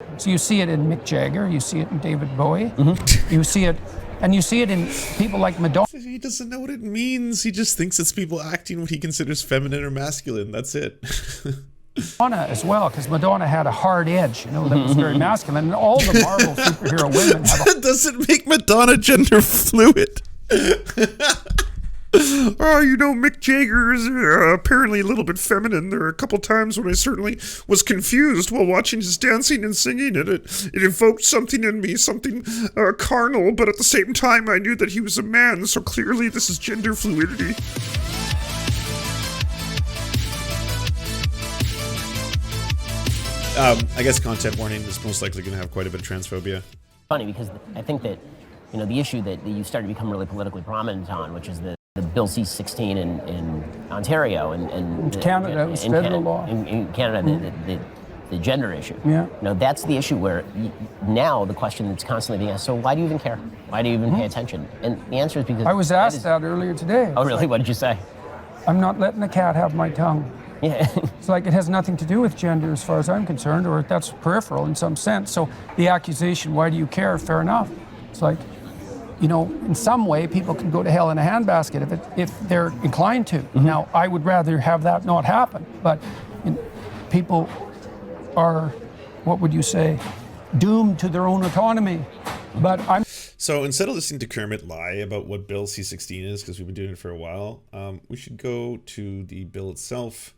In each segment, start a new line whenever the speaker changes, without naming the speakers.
So you see it in Mick Jagger, you see it in David Bowie, you see it, and you see it in people like Madonna.
He doesn't know what it means. He just thinks it's people acting what he considers feminine or masculine. That's it.
Madonna as well, because Madonna had a hard edge, you know, that was very masculine, and all the Marvel superhero women have
That doesn't make Madonna gender fluid. Oh, you know, Mick Jagger is apparently a little bit feminine. There are a couple times when I certainly was confused while watching his dancing and singing, and it evoked something in me, something carnal, but at the same time I knew that he was a man, so clearly this is gender fluidity. I guess content warning is most likely going to have quite a bit of transphobia.
Funny, because I think that, you know, the issue that you started to become really politically prominent on, which is the Bill C-16 in Ontario and
Canada, it was federal law.
In Canada, the gender issue.
Yeah.
You know, that's the issue where now the question that's constantly being asked, so why do you even care? Why do you even pay attention? And the answer is because...
I was asked that earlier today.
Oh, really? What did you say?
I'm not letting the cat have my tongue.
Yeah.
It's like it has nothing to do with gender as far as I'm concerned, or that's peripheral in some sense. So the accusation, why do you care? Fair enough. It's like, you know, in some way people can go to hell in a handbasket if they're inclined to. Now, I would rather have that not happen, but people are, what would you say, doomed to their own autonomy. But I'm...
So instead of listening to Kermit lie about what Bill C-16 is, because we've been doing it for a while, we should go to the bill itself.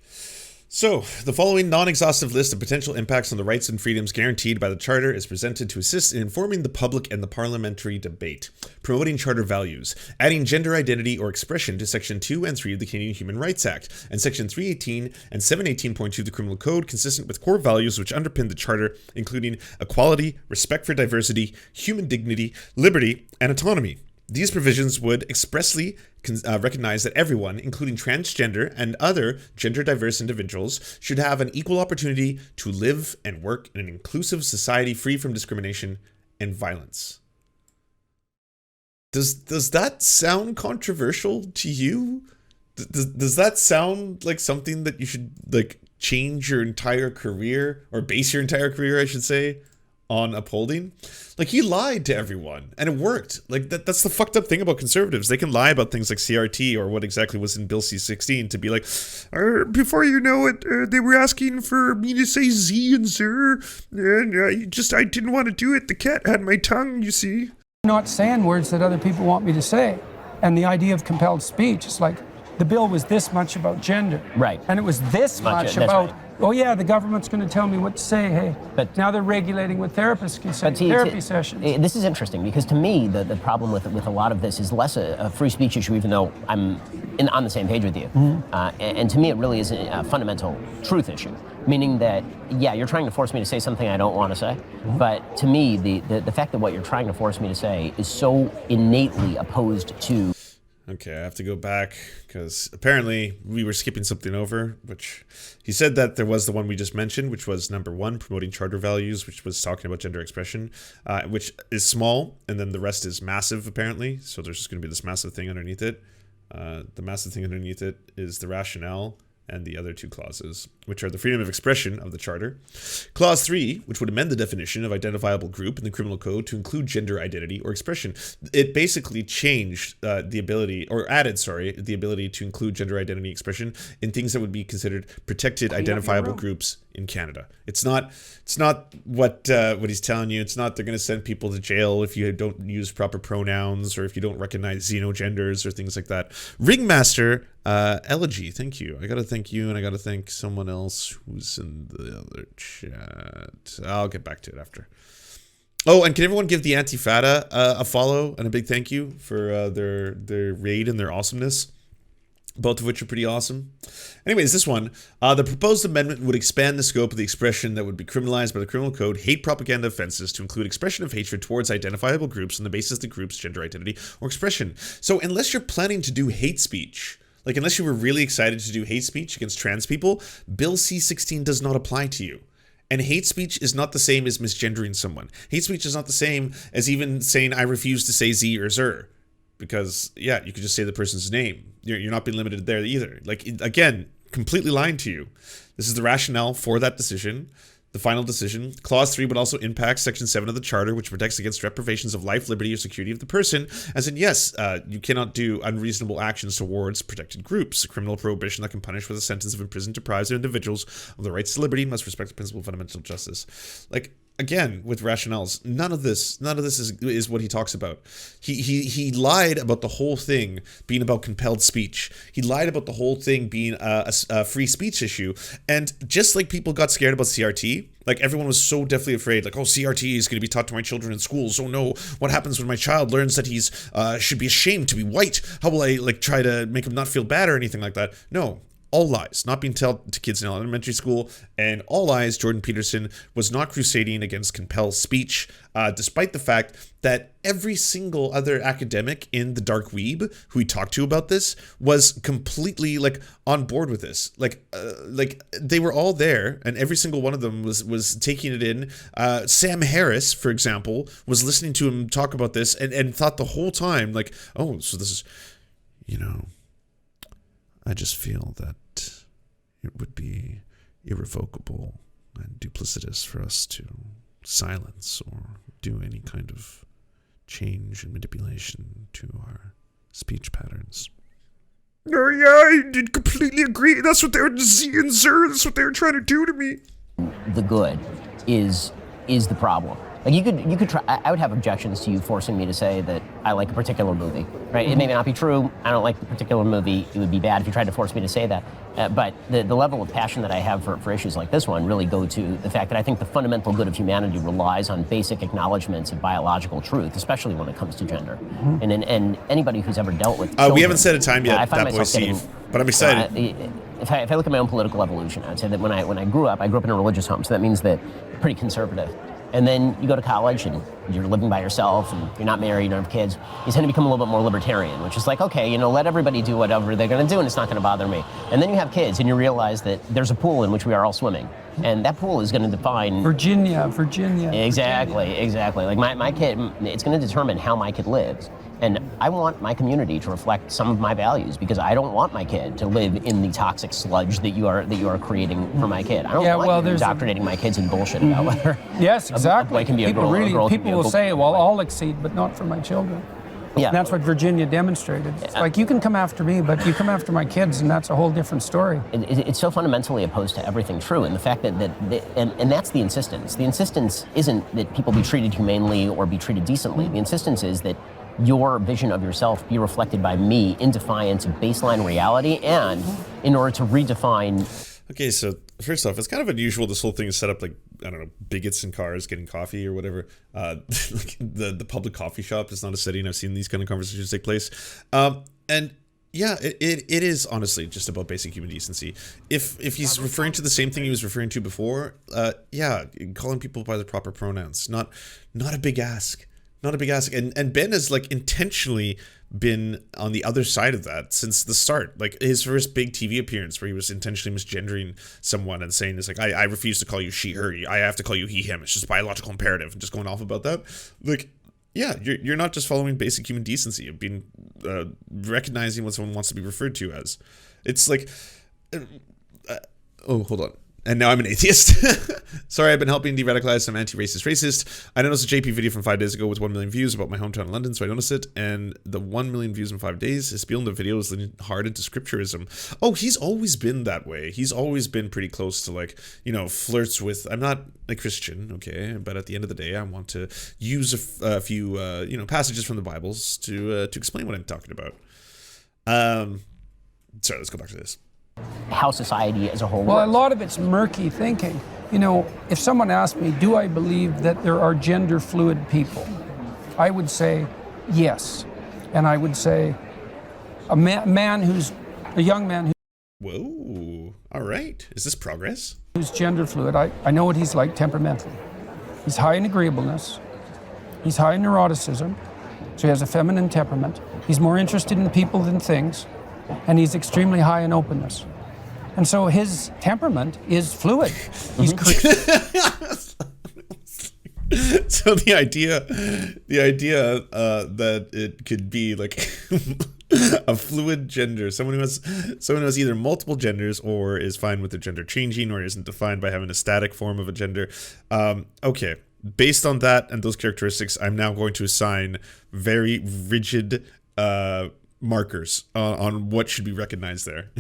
So, the following non-exhaustive list of potential impacts on the rights and freedoms guaranteed by the Charter is presented to assist in informing the public and the parliamentary debate. Promoting Charter values. Adding gender identity or expression to Section 2 and 3 of the Canadian Human Rights Act, and Section 318 and 718.2 of the Criminal Code, consistent with core values which underpin the Charter, including equality, respect for diversity, human dignity, liberty, and autonomy. These provisions would expressly recognize that everyone, including transgender and other gender-diverse individuals, should have an equal opportunity to live and work in an inclusive society free from discrimination and violence. Does that sound controversial to you? Does that sound like something that you should like change your entire career, or base your entire career, I should say, on upholding? Like, he lied to everyone and it worked. Like, that's the fucked up thing about conservatives. They can lie about things like CRT or what exactly was in Bill C-16 to be like, before you know it, they were asking for me to say Z and Zer, and I didn't want to do it. The cat had my tongue, you see.
I'm not saying words that other people want me to say. And the idea of compelled speech is like, the bill was this much about gender.
Right.
And it was this much about...
Right.
Oh yeah, the government's going to tell me what to say. Hey,
but
now they're regulating what therapists can say. Therapy sessions.
This is interesting because to me, the problem with a lot of this is less a free speech issue, even though I'm on the same page with you. And to me, it really is a fundamental truth issue, meaning that yeah, you're trying to force me to say something I don't want to say. But to me, the fact that what you're trying to force me to say is so innately opposed to.
Okay, I have to go back because apparently we were skipping something over, which he said that there was the one we just mentioned, which was number 1, promoting Charter values, which was talking about gender expression, which is small, and then the rest is massive, apparently. So there's just going to be this massive thing underneath it. The massive thing underneath it is the rationale and the other 2 clauses, which are the freedom of expression of the Charter. Clause 3, which would amend the definition of identifiable group in the Criminal Code to include gender identity or expression. It basically changed the ability, or added, the ability to include gender identity expression in things that would be considered protected identifiable groups in Canada. It's not what he's telling you. It's not they're going to send people to jail if you don't use proper pronouns or if you don't recognize xenogenders or things like that. Ringmaster Elegy, thank you. I got to thank you, and I got to thank someone else who's in the other chat. I'll get back to it after. Oh, and can everyone give the Antifada a follow and a big thank you for their raid and their awesomeness? Both of which are pretty awesome. Anyways, this one, the proposed amendment would expand the scope of the expression that would be criminalized by the Criminal Code, hate propaganda offenses, to include expression of hatred towards identifiable groups on the basis of the group's gender identity or expression. So unless you're planning to do hate speech, like unless you were really excited to do hate speech against trans people, Bill C-16 does not apply to you. And hate speech is not the same as misgendering someone. Hate speech is not the same as even saying I refuse to say Z or Zer. Because, yeah, you could just say the person's name. You're not being limited there either. Like, again, completely lying to you. This is the rationale for that decision. The final decision, Clause 3 would also impact Section 7 of the Charter, which protects against deprivations of life, liberty, or security of the person. As in, yes, you cannot do unreasonable actions towards protected groups. A criminal prohibition that can punish with a sentence of imprisonment deprives individuals of the rights to liberty must respect the principle of fundamental justice. Like, again, with rationales, none of this is what he talks about. He lied about the whole thing being about compelled speech. He lied about the whole thing being a free speech issue. And just like people got scared about CRT, like everyone was so deathly afraid, like, oh, CRT is going to be taught to my children in schools. Oh no, what happens when my child learns that he's should be ashamed to be white? How will I like try to make him not feel bad or anything like that? No. All lies, not being told to kids in elementary school, and all lies. Jordan Peterson was not crusading against compelled speech, despite the fact that every single other academic in the dark weeb who he talked to about this was completely like on board with this. Like they were all there, and every single one of them was taking it in. Sam Harris, for example, was listening to him talk about this and thought the whole time like, oh, so this is, you know, I just feel that it would be irrevocable and duplicitous for us to silence or do any kind of change and manipulation to our speech patterns. Oh yeah, I did completely agree. That's what they were seeing, sir. That's what they were trying to do to me.
The good is the problem. Like you could try. I would have objections to you forcing me to say that I like a particular movie, right? It may not be true. I don't like the particular movie. It would be bad if you tried to force me to say that. But the level of passion that I have for issues like this one really go to the fact that I think the fundamental good of humanity relies on basic acknowledgments of biological truth, especially when it comes to gender. And anybody who's ever dealt with children,
we haven't set a time yet, that boy Steve, but I'm excited.
If I look at my own political evolution, I'd say that when I grew up in a religious home, so that means that pretty conservative. And then you go to college and you're living by yourself and you're not married, you don't have kids. You tend to become a little bit more libertarian, which is like, okay, you know, let everybody do whatever they're going to do and it's not going to bother me. And then you have kids and you realize that there's a pool in which we are all swimming. And that pool is going to define... Virginia. Exactly. Like my kid, it's going to determine how my kid lives. And I want my community to reflect some of my values because I don't want my kid to live in the toxic sludge that you are creating for my kid. I don't want you indoctrinating my kids in bullshit about whether
yes, exactly.
a boy can be a girl, or a girl can be a
People will say, well, I'll exceed, but not for my children. Yeah. And that's what Virginia demonstrated. It's like, you can come after me, but you come after my kids, and that's a whole different story.
It's so fundamentally opposed to everything true, and the fact that and that's the insistence. The insistence isn't that people be treated humanely or be treated decently. The insistence is that your vision of yourself be reflected by me in defiance of baseline reality and in order to redefine...
Okay, so first off, it's kind of unusual this whole thing is set up like, I don't know, bigots in cars getting coffee or whatever. Like the public coffee shop is not a setting I've seen these kind of conversations take place. And yeah, it is honestly just about basic human decency. If he's referring to the same thing he was referring to before, yeah, calling people by the proper pronouns, not a big ask. Not a big ask. And Ben has like intentionally been on the other side of that since the start. Like his first big TV appearance where he was intentionally misgendering someone and saying, it's like, I refuse to call you she, her. I have to call you he, him. It's just biological imperative. And just going off about that. Like, yeah, you're not just following basic human decency of being, recognizing what someone wants to be referred to as. It's like, oh, hold on. And now I'm an atheist. Sorry, I've been helping de-radicalize some anti-racist racist. I noticed a JP video from 5 days ago with 1 million views about my hometown in London, so I noticed it. And the 1 million views in 5 days, his spiel in the video is leaning hard into scripturism. Oh, he's always been that way. He's always been pretty close to, like, you know, flirts with, I'm not a Christian, okay, but at the end of the day, I want to use a few, you know, passages from the Bibles to explain what I'm talking about. Sorry, let's go back to this.
How society as a whole
works.
Well,
a lot of it's murky thinking. You know, if someone asked me, do I believe that there are gender fluid people? I would say yes. And I would say a young man who...
Whoa, all right. Is this progress?
Who's gender fluid. I know what he's like temperamentally. He's high in agreeableness. He's high in neuroticism. So he has a feminine temperament. He's more interested in people than things. And he's extremely high in openness. And so his temperament is fluid. He's
So the idea that it could be like A fluid gender, someone who has either multiple genders or is fine with their gender changing or isn't defined by having a static form of a gender. Okay, based on that and those characteristics, I'm now going to assign very rigid markers on what should be recognized there.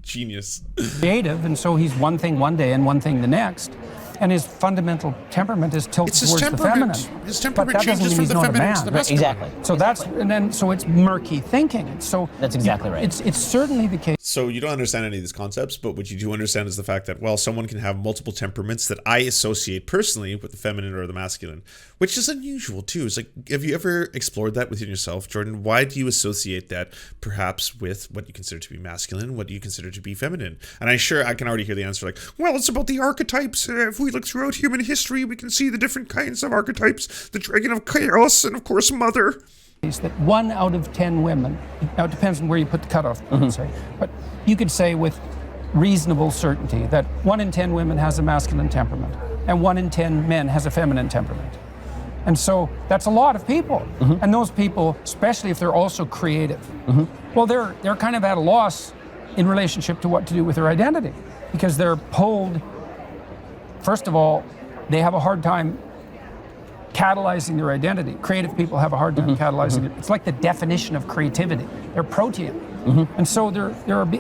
Genius.
Creative, and so he's one thing one day and one thing the next. And his fundamental temperament is tilted towards the feminine.
His
But
temperament
that doesn't
changes
mean
from
he's
the
not a
feminine to
man.
the masculine.
Exactly.
So so it's murky thinking. So
That's exactly right.
It's certainly the case.
So you don't understand any of these concepts, but what you do understand is the fact that, well, someone can have multiple temperaments that I associate personally with the feminine or the masculine, which is unusual too. It's like, have you ever explored that within yourself, Jordan? Why do you associate that perhaps with what you consider to be masculine, what do you consider to be feminine? And I can already hear the answer like, well, it's about the archetypes. If we look throughout human history, we can see the different kinds of archetypes, the dragon of chaos, and of course, mother.
Is that 1 out of 10 women, now it depends on where you put the cutoff, say, but you could say with reasonable certainty that 1 in 10 women has a masculine temperament and 1 in 10 men has a feminine temperament. And so that's a lot of people. And those people, especially if they're also creative, well, they're kind of at a loss in relationship to what to do with their identity, because they're pulled, first of all, they have a hard time catalyzing their identity. Creative people have a hard time catalyzing it. It's like the definition of creativity. They're protean. And so there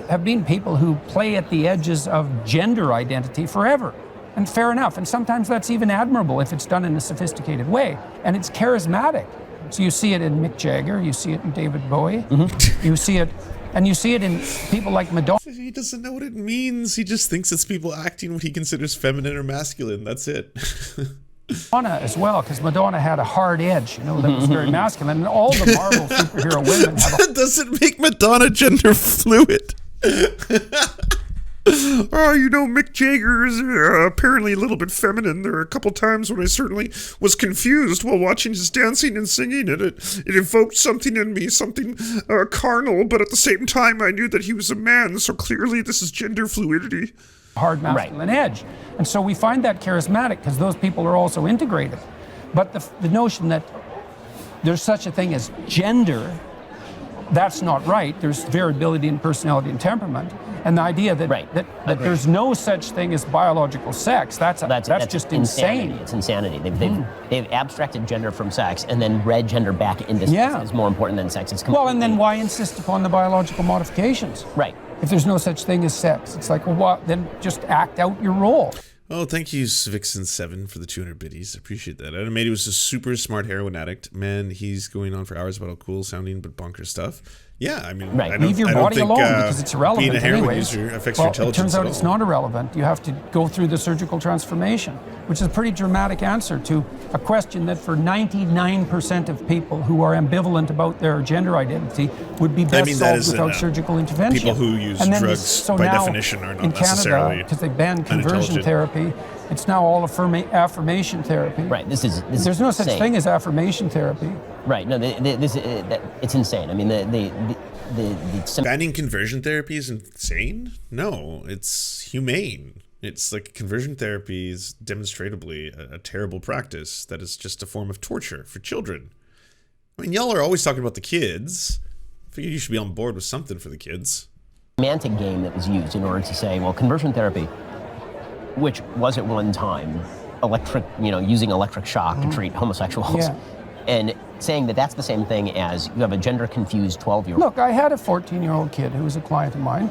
have been people who play at the edges of gender identity forever. And fair enough. And sometimes that's even admirable if it's done in a sophisticated way. And it's charismatic. So you see it in Mick Jagger, you see it in David Bowie, you see it in people like Madonna.
He doesn't know what it means. He just thinks it's people acting what he considers feminine or masculine. That's it.
Madonna as well, because Madonna had a hard edge, that was very masculine, and all the Marvel superhero women have
That doesn't make Madonna gender fluid. Mick Jagger is apparently a little bit feminine. There are a couple times when I certainly was confused while watching his dancing and singing, and it evoked something in me, something carnal, but at the same time I knew that he was a man, so clearly this is gender fluidity.
hard masculine edge. And so we find that charismatic because those people are also integrated. But the notion that there's such a thing as gender, that's not right. There's variability in personality and temperament. And the idea that there's no such thing as biological sex, that's just insane.
It's insanity. They've abstracted gender from sex and then read gender back into sex as more important than sex. It's
well, and then why insist upon the biological modifications?
Right.
If there's no such thing as sex, it's like, well, what? Then just act out your role.
Oh, thank you, Vixen7, for the 200 biddies. I appreciate that. Animated was a super smart heroin addict. Man, he's going on for hours about all cool sounding but bonkers stuff. Yeah, I mean, I don't,
leave your body alone because it's irrelevant.
Being a heroin
anyways.
user affects your intelligence.
It turns out it's not irrelevant. You have to go through the surgical transformation, which is a pretty dramatic answer to a question that for 99% of people who are ambivalent about their gender identity would be best solved without surgical intervention.
People who use drugs by definition are not
in
necessarily
Canada, because they banned conversion therapy, it's now all affirmation therapy.
Right.
There's no such thing as affirmation therapy.
Right. No, it's insane. I mean, the
banning conversion therapy is insane? No, it's humane. It's like conversion therapy is demonstrably a terrible practice that is just a form of torture for children. I mean, y'all are always talking about the kids. I figure you should be on board with something for the kids.
Semantic game that was used in order to say, well, conversion therapy, which was at one time using electric shock to treat homosexuals, and saying that that's the same thing as you have a gender-confused 12-year-old.
Look, I had a 14-year-old kid who was a client of mine,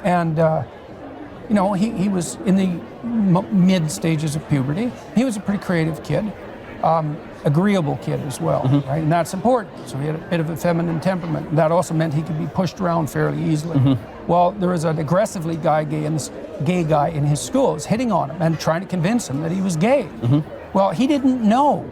and he was in the mid stages of puberty. He was a pretty creative kid, agreeable kid as well, right? And that's important. So he had a bit of a feminine temperament. And that also meant he could be pushed around fairly easily. Well, there was an aggressively gay guy in his school, was hitting on him and trying to convince him that he was gay. Well, he didn't know.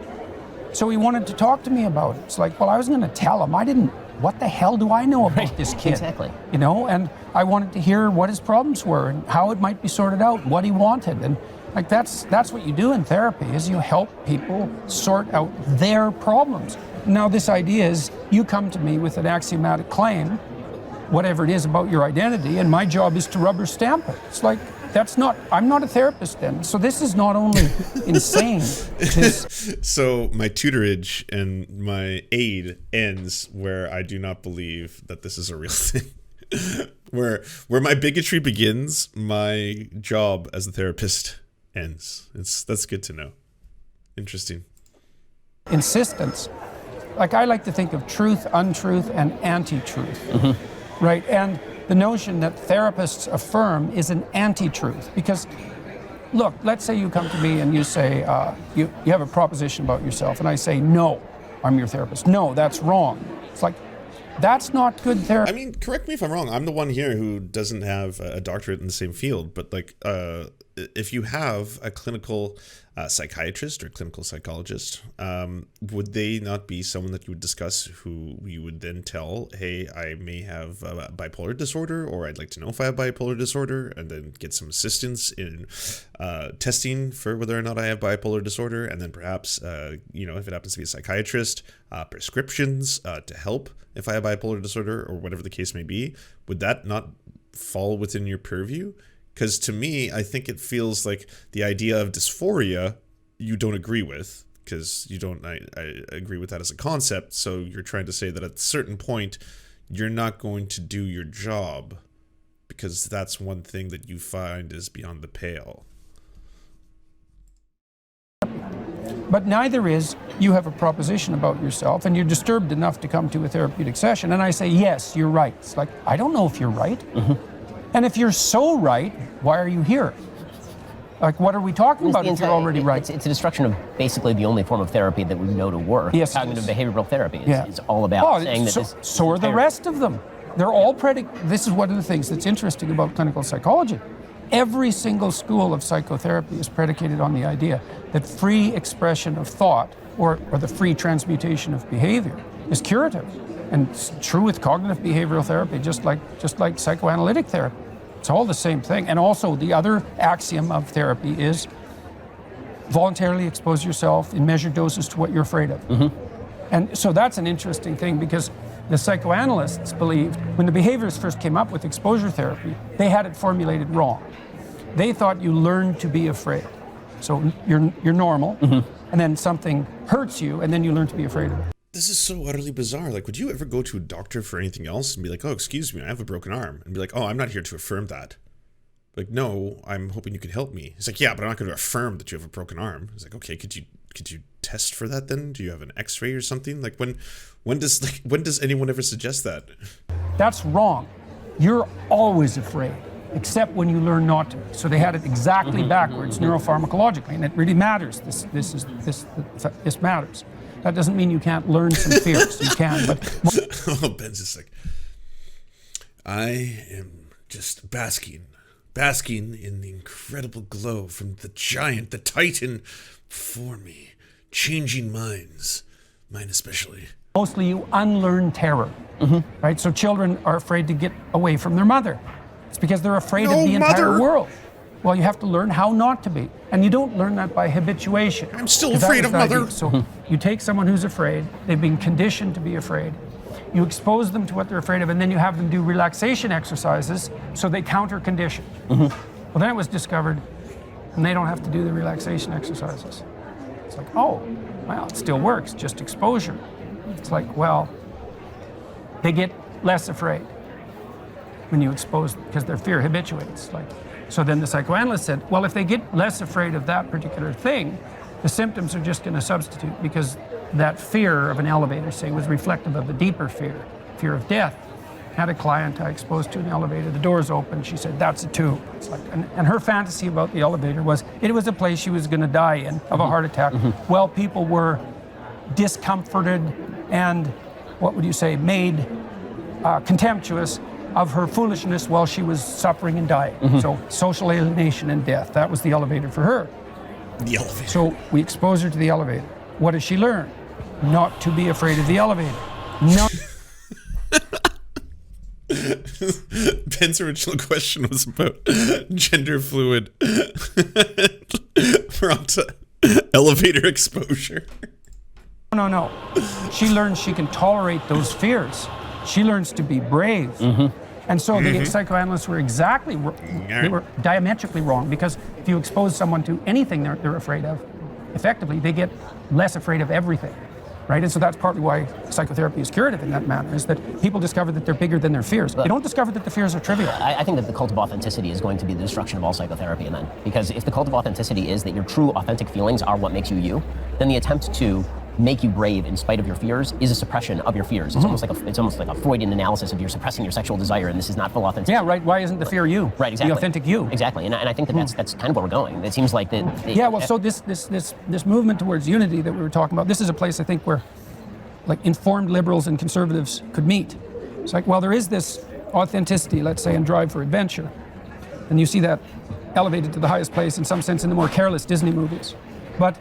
So he wanted to talk to me about it. It's like, well, I was going to tell him. What the hell do I know about this kid?
Exactly.
And I wanted to hear what his problems were and how it might be sorted out, what he wanted. And like that's what you do in therapy, is you help people sort out their problems. Now this idea is you come to me with an axiomatic claim, whatever it is about your identity, and my job is to rubber stamp it. It's like, that's not, I'm not a therapist then. So this is not only insane.
So my tutorage and my aid ends where I do not believe that this is a real thing. Where my bigotry begins, my job as a therapist ends. That's good to know. Interesting.
Insistence. Like, I like to think of truth, untruth, and anti-truth, right? And the notion that therapists affirm is an anti-truth. Because, look, let's say you come to me and you say, you have a proposition about yourself, and I say, no, I'm your therapist. No, that's wrong. It's like, that's not good therapy.
I mean, correct me if I'm wrong. I'm the one here who doesn't have a doctorate in the same field, but like, if you have a clinical psychiatrist or clinical psychologist, would they not be someone that you would discuss, who you would then tell, hey, I may have bipolar disorder, or I'd like to know if I have bipolar disorder, and then get some assistance in testing for whether or not I have bipolar disorder, and then perhaps, if it happens to be a psychiatrist, prescriptions to help if I have bipolar disorder, or whatever the case may be? Would that not fall within your purview? Because to me, I think it feels like the idea of dysphoria you don't agree with, because you don't. I agree with that as a concept. So you're trying to say that at a certain point, you're not going to do your job because that's one thing that you find is beyond the pale.
But neither is you have a proposition about yourself and you're disturbed enough to come to a therapeutic session, and I say, yes, you're right. It's like, I don't know if you're right. And if you're so right, why are you here? Like, what are we talking about if you're already right?
It's a destruction of basically the only form of therapy that we know to work.
Yes,
cognitive behavioral therapy is all about saying that
so are the rest of them. They're all this is one of the things that's interesting about clinical psychology. Every single school of psychotherapy is predicated on the idea that free expression of thought, or the free transmutation of behavior, is curative. And it's true with cognitive behavioral therapy, just like psychoanalytic therapy. It's all the same thing. And also the other axiom of therapy is voluntarily expose yourself in measured doses to what you're afraid of. And so that's an interesting thing, because the psychoanalysts believed when the behaviorists first came up with exposure therapy, they had it formulated wrong. They thought you learn to be afraid. So you're normal, and then something hurts you, and then you learn to be afraid of it.
This is so utterly bizarre. Like, would you ever go to a doctor for anything else and be like, oh, excuse me, I have a broken arm? And be like, oh, I'm not here to affirm that. Like, no, I'm hoping you can help me. It's like, yeah, but I'm not going to affirm that you have a broken arm. It's like, okay, could you test for that then? Do you have an x-ray or something? Like, when does anyone ever suggest that? That's
wrong. You're always afraid, except when you learn not to. So they had it exactly backwards neuropharmacologically, and it really matters. This matters. That doesn't mean you can't learn some fears. You can, but...
Ben's just like, I am just basking in the incredible glow from the giant, the titan before me, changing minds, mine especially.
Mostly you unlearn terror, right? So children are afraid to get away from their mother. It's because they're afraid of the entire world. Well, you have to learn how not to be. And you don't learn that by habituation.
I'm still afraid of mother.
So you take someone who's afraid, they've been conditioned to be afraid, you expose them to what they're afraid of, and then you have them do relaxation exercises so they counter condition. Well, then it was discovered, and they don't have to do the relaxation exercises. It's like, oh, well, it still works, just exposure. It's like, well, they get less afraid when you expose them because their fear habituates. So then the psychoanalyst said, well, if they get less afraid of that particular thing, the symptoms are just going to substitute, because that fear of an elevator, say, was reflective of a deeper fear of death. Had a client I exposed to an elevator, the doors open, she said, that's a tube. It's like, and her fantasy about the elevator was, it was a place she was going to die in of a heart attack. Well, people were discomforted and, what would you say, made contemptuous of her foolishness while she was suffering and dying. So social alienation and death, that was the elevator for her.
The elevator.
So we expose her to the elevator. What does she learn? Not to be afraid of the elevator. No.
Ben's original question was about gender fluid. We're on to elevator exposure.
No. She learns she can tolerate those fears. She learns to be brave. And so the psychoanalysts were they were diametrically wrong, because if you expose someone to anything they're afraid of, effectively, they get less afraid of everything, right? And so that's partly why psychotherapy is curative in that manner, is that people discover that they're bigger than their fears. They don't discover that the fears are trivial.
I think that the cult of authenticity is going to be the destruction of all psychotherapy, and then, because if the cult of authenticity is that your true authentic feelings are what makes you you, then the attempt to make you brave in spite of your fears is a suppression of your fears. It's almost like a Freudian analysis of you're suppressing your sexual desire, and this is not full authenticity.
Yeah, right. Why isn't the fear you?
Right, exactly.
The authentic you.
Exactly, and I think that that's kind of where we're going. It seems like that.
Yeah, well, so this movement towards unity that we were talking about, this is a place I think where, like, informed liberals and conservatives could meet. It's like, well, there is this authenticity, let's say, and drive for adventure, and you see that elevated to the highest place in some sense in the more careless Disney movies, but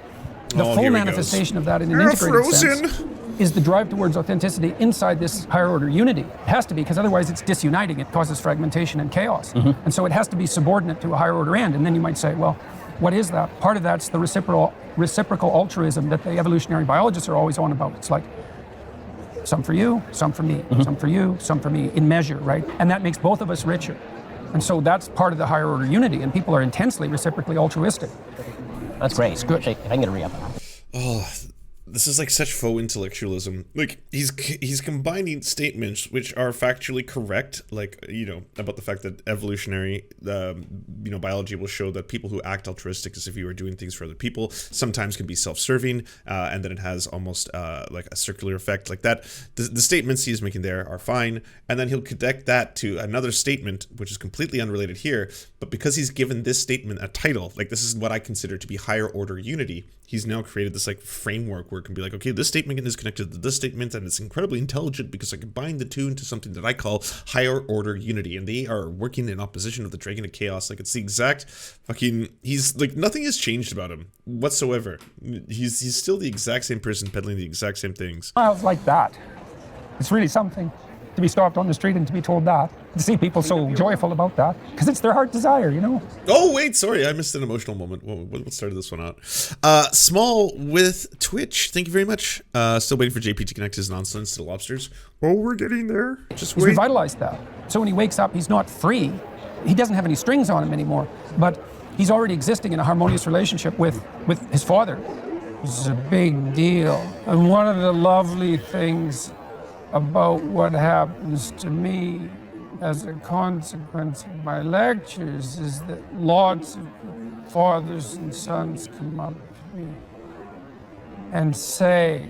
the full manifestation of that in an integrated sense is the drive towards authenticity inside this higher order unity. It has to be, because otherwise it's disuniting. It causes fragmentation and chaos. And so it has to be subordinate to a higher order end. And then you might say, well, what is that? Part of that's the reciprocal altruism that the evolutionary biologists are always on about. It's like, some for you, some for me, some for you, some for me, in measure, right? And that makes both of us richer. And so that's part of the higher order unity, and people are intensely reciprocally altruistic.
That's great.
It's good.
If I can get a re-up.
Oh, this is like such faux intellectualism. Like, he's combining statements which are factually correct, like, you know, about the fact that evolutionary, biology will show that people who act altruistic as if you were doing things for other people sometimes can be self-serving, and then it has almost like a circular effect like that. The statements he's making there are fine, and then he'll connect that to another statement which is completely unrelated here, but because he's given this statement a title, like, this is what I consider to be higher order unity, he's now created this like framework where it can be like, okay, this statement is connected to this statement, and it's incredibly intelligent because I combine the two into something that I call higher order unity, and they are working in opposition of the Dragon of Chaos. Like, it's the exact fucking, he's like, nothing has changed about him whatsoever. He's still the exact same person peddling the exact same things.
I was like that. It's really something to be stopped on the street and to be told that, to see people so joyful about that, because it's their heart desire, you know?
Oh, wait, sorry, I missed an emotional moment. What started this one out? Small with Twitch, thank you very much. Still waiting for JP to connect his nonsense to the lobsters. Oh, we're getting there. Just wait.
He's revitalized that. So when he wakes up, he's not free. He doesn't have any strings on him anymore, but he's already existing in a harmonious relationship with his father. This is a big deal. And one of the lovely things about what happens to me as a consequence of my lectures is that lots of fathers and sons come up to me and say,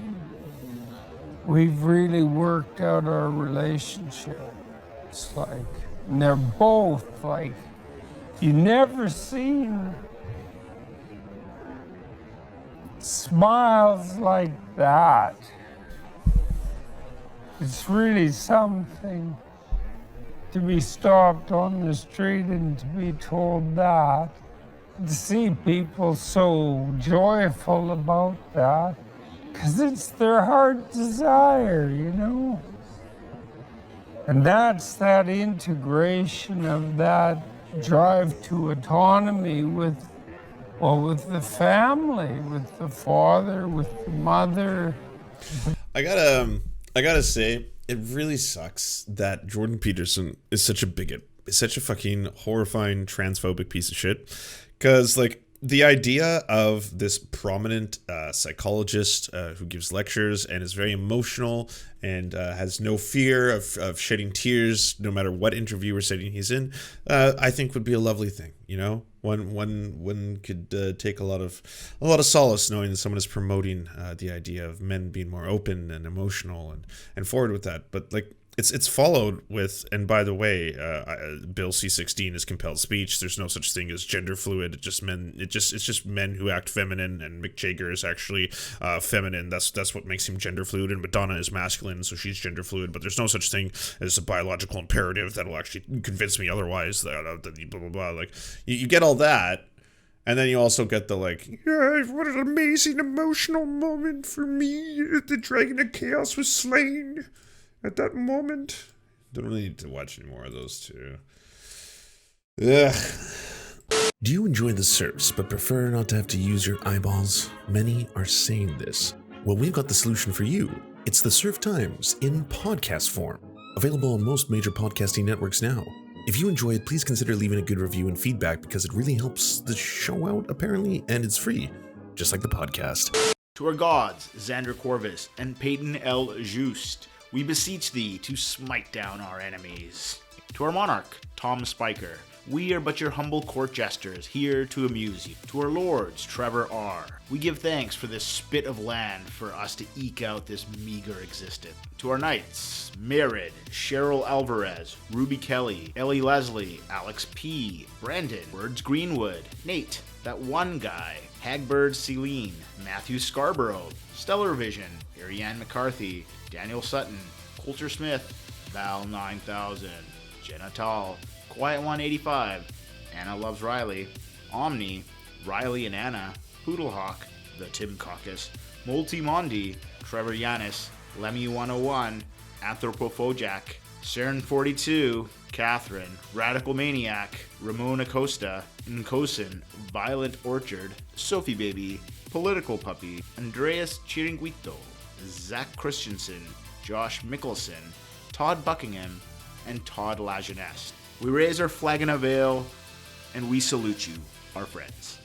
we've really worked out our relationship. It's like, and they're both like, you never seen smiles like that. It's really something to be stopped on the street and to be told that. To see people so joyful about that, because it's their heart desire, you know? And that's that integration of that drive to autonomy with the family, with the father, with the mother.
I gotta say, it really sucks that Jordan Peterson is such a bigot. Is such a fucking horrifying transphobic piece of shit. Because, like, the idea of this prominent psychologist who gives lectures and is very emotional and has no fear of shedding tears no matter what interview or setting he's in, I think would be a lovely thing, you know? One could take a lot of solace knowing that someone is promoting the idea of men being more open and emotional and forward with that. But, like, it's followed with, and by the way, Bill C-16 is compelled speech. There's no such thing as gender fluid. It's just men who act feminine, and Mick Jagger is actually feminine. That's what makes him gender fluid, and Madonna is masculine, so she's gender fluid. But there's no such thing as a biological imperative that'll actually convince me otherwise. Blah blah blah. Like, you get all that. And then you also get the, like, yeah, what an amazing emotional moment for me. The Dragon of Chaos was slain at that moment. Don't really need to watch any more of those two. Ugh. Do you enjoy the Serfs but prefer not to have to use your eyeballs? Many are saying this. Well, we've got the solution for you. It's the Serf Times in podcast form. Available on most major podcasting networks now. If you enjoy it, please consider leaving a good review and feedback because it really helps the show out, apparently, and it's free, just like the podcast.
To our gods, Xander Corvus and Peyton L. Just, we beseech thee to smite down our enemies. To our monarch, Tom Spiker, we are but your humble court jesters, here to amuse you. To our lords, Trevor R., we give thanks for this spit of land for us to eke out this meager existence. To our knights, Merid, Cheryl Alvarez, Ruby Kelly, Ellie Leslie, Alex P., Brandon, Words Greenwood, Nate, that one guy, Hagbird Celine, Matthew Scarborough, Stellar Vision, Ariane McCarthy, Daniel Sutton, Coulter Smith, Val 9000, Jenna Tall, Quiet 185, Anna Loves Riley, Omni, Riley and Anna, Poodlehawk, The Tim Caucus, Multi Mondi, Trevor Yanis, Lemmy 101, Anthropophojack, Cern 42, Catherine, Radical Maniac, Ramon Acosta, Nkosin, Violent Orchard, Sophie Baby, Political Puppy, Andreas Chiringuito, Zach Christensen, Josh Mickelson, Todd Buckingham, and Todd Lajeunesse. We raise our flag in a veil, and we salute you, our friends.